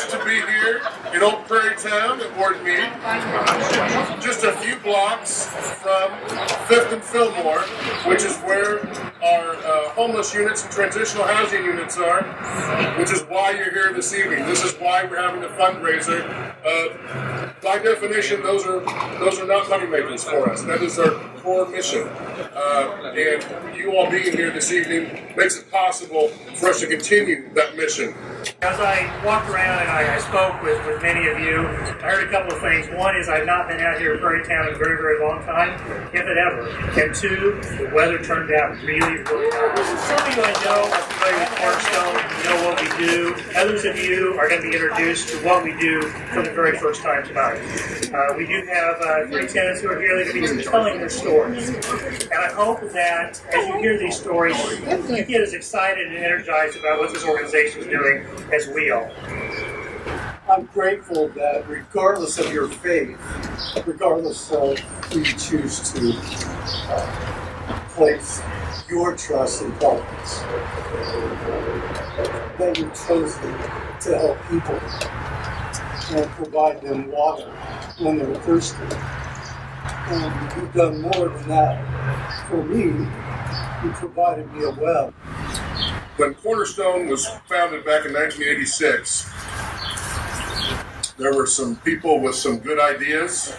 privileged to be here in Old Prairie Town at Ward Mead, just a few blocks from 5th and Fillmore, which is where our homeless units and transitional housing units are, which is why you're here this evening. This is why we're having a fundraiser. By definition, those are not money makers for us. That is our core mission. And you all being here this evening makes it possible for us to continue that mission. As I walked around and I spoke with many of you, I heard a couple of things. One is I've not been out here in Prairie Town in a very, very long time, if it ever. And two, the weather turned out really, really nice. Some of you I know are familiar with Cornerstone, you know what we do. Others of you are going to be introduced to what we do for the very first time tonight. We do have 3 tenants who are here that are going to be telling their stories. And I hope that as you hear these stories, you get as excited and energized about what this organization is doing as we are. I'm grateful that regardless of your faith, regardless of who you choose to place your trust in Providence, that you've chosen to help people and provide them water when they're thirsty. And you've done more than that for me. You provided me a well. When Cornerstone was founded back in 1986, there were some people with some good ideas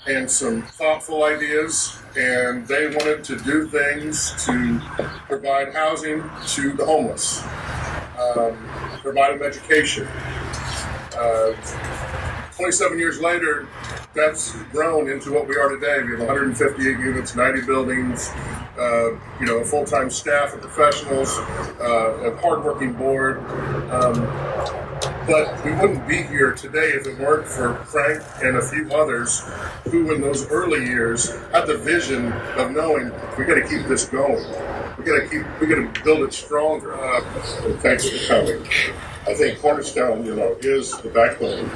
and some thoughtful ideas, and they wanted to do things to provide housing to the homeless, provide them education. 27 years later, that's grown into what we are today. We have 158 units, 90 buildings, a full-time staff of professionals, a hardworking board. But we wouldn't be here today if it weren't for Frank and a few others who, in those early years, had the vision of knowing we got to keep this going. We got to build it stronger. Thanks for coming. I think Cornerstone, is the backbone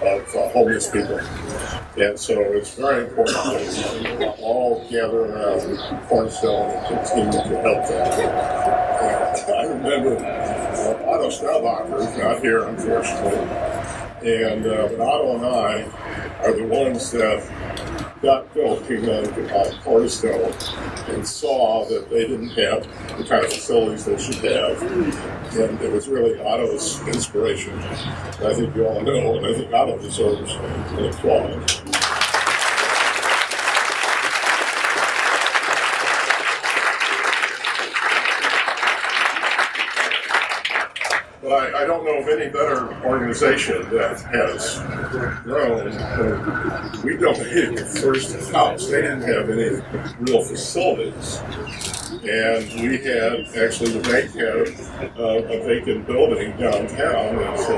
of homeless people. And so it's very important that we all gather around Cornerstone and continue to help them. And I remember Otto Schnellbacher is not here, unfortunately. And but Otto and I are the ones that got building on Cornerstone and saw that they didn't have the kind of facilities they should have. And it was really Otto's inspiration. And I think you all know, and I think Otto deserves an applause. But I don't know of any better organization that has grown. We donated the first house. They didn't have any real facilities. And we had, actually the bank had a vacant building downtown. And so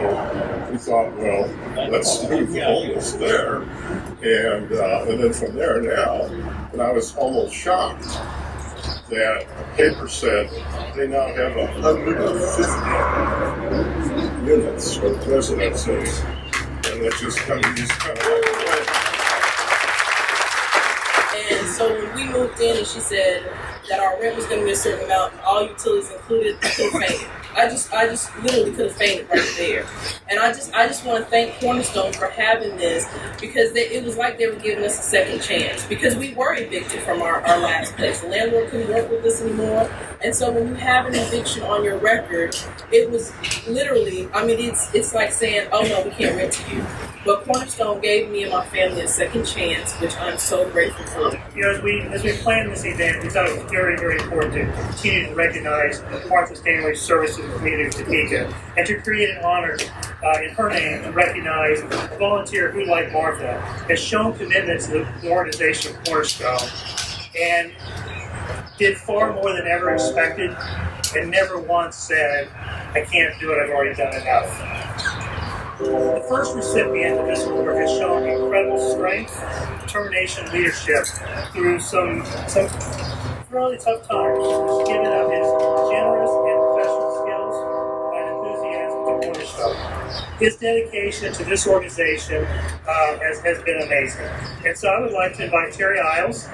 we thought, well, let's move the homeless there. And then from there now, and I was almost shocked that the paper said they now have 150 units or residences, and that's just kind of like. And so when we moved in, and she said that our rent was going to be a certain amount, and all utilities included, I could have fainted. I just literally could have fainted right there. And I just want to thank Cornerstone for having this, because it was like they were giving us a second chance, because we were evicted from our last place. The landlord couldn't work with us anymore. And so when you have an eviction on your record, it was literally, it's like saying, oh no, we can't rent to you. But Cornerstone gave me and my family a second chance, which I'm so grateful for. As we planned this event, we thought it was very, very important to continue to recognize Martha Stanley's service to the community of Topeka, and to create an honor in her name to recognize a volunteer who, like Martha, has shown commitment to the organization of Cornerstone and did far more than ever expected, and never once said, I can't do it, I've already done enough. The first recipient of this award has shown incredible strength, determination, leadership through some really tough times. He's given up his generous and professional skills and enthusiasm to Cornerstone. His dedication to this organization has been amazing. And so I would like to invite Terry Isles.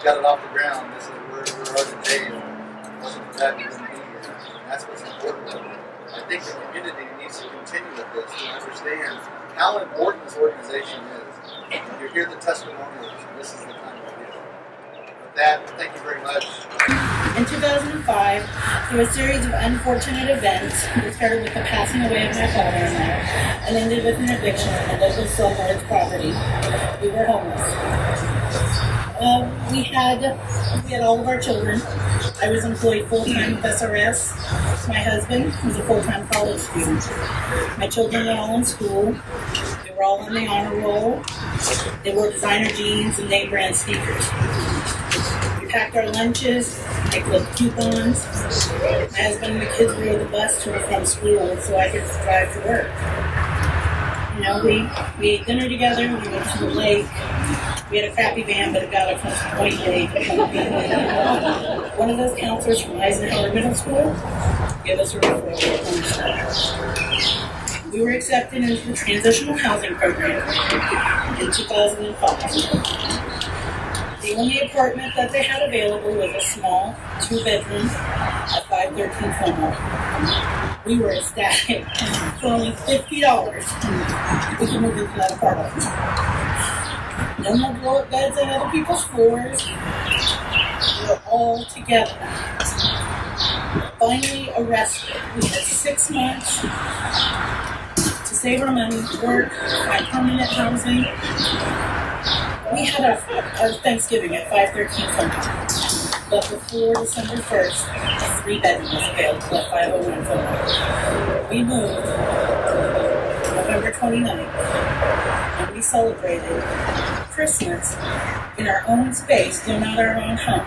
got it off the ground. This is where we are today. If it wasn't for that, we wouldn't be here. And that's what's important. I think the community needs to continue with this to understand how important this organization is. You hear the testimonials, and this is the time to do it. With that, thank you very much. In 2005, through a series of unfortunate events, it started with the passing away of my father-in-law and ended with an eviction from a local self-owned property. We were homeless. We had all of our children. I was employed full-time with SRS. My husband was a full-time college student. My children were all in school. They were all on the honor roll. They wore designer jeans and name brand sneakers. We packed our lunches. I clipped coupons. My husband and the kids rode the bus to and from school so I could drive to work. You know, we ate dinner together. We went to the lake. We had a crappy van, but it got us from White Lake. One of those counselors from Eisenhower Middle School gave us a referral to Cornerstone. We were accepted into the Transitional Housing Program in 2005. The only apartment that they had available was a small 2-bedroom at 513 Cornwall. We were ecstatic. For only $50, we could move into that apartment. No more blow-up beds on other people's floors. We were all together. Finally arrested. We had 6 months to save our money, work, find permanent housing. We had our Thanksgiving at 513 Cornwall. But before December 1st, a 3-bedroom was available at 501 Cornwall. We moved November 29th, and we celebrated Christmas in our own space, though not our own home.